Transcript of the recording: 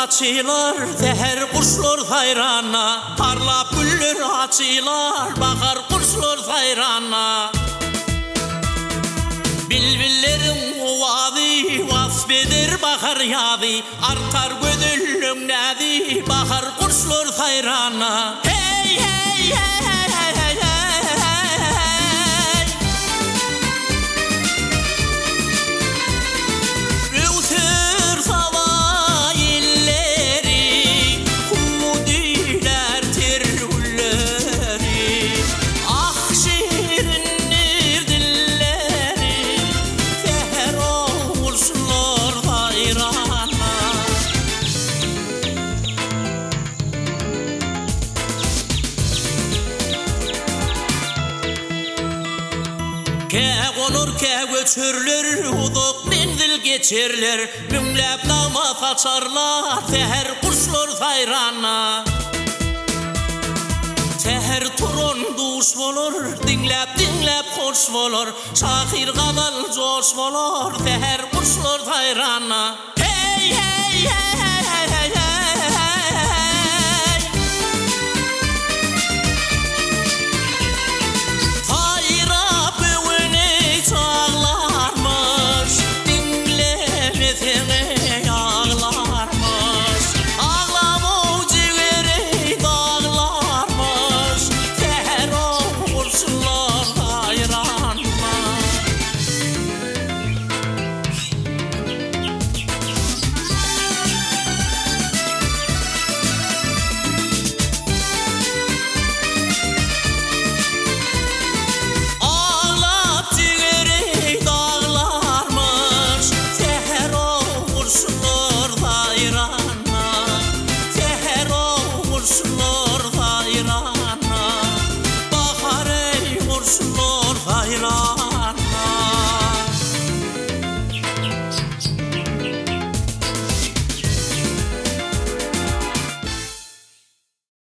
açılar, seher kuşlar sayrana. Parlap güller açılar, bakar kuşlar sayrana. Bilbillerin ovadı, vasfeder bakar yadı. Artar gödüllün nedi, bakar kuşlar sayrana. Hey hey hey hey hey hey hey. Rüvsür sava illeri, kummu diler tergülleri. Ah şirindir dilleri, seher olmuşlar hayrana. Ke konur ke göçürler, uduk mendil geçirler. Münglep damat açarlar, seher kuşlar sayrana. Seher turun duş bolur, dinlep dinlep hoş bolur. Şahir kadal coş bolur, seher kuşlar sayrana. Hey hey hey hey.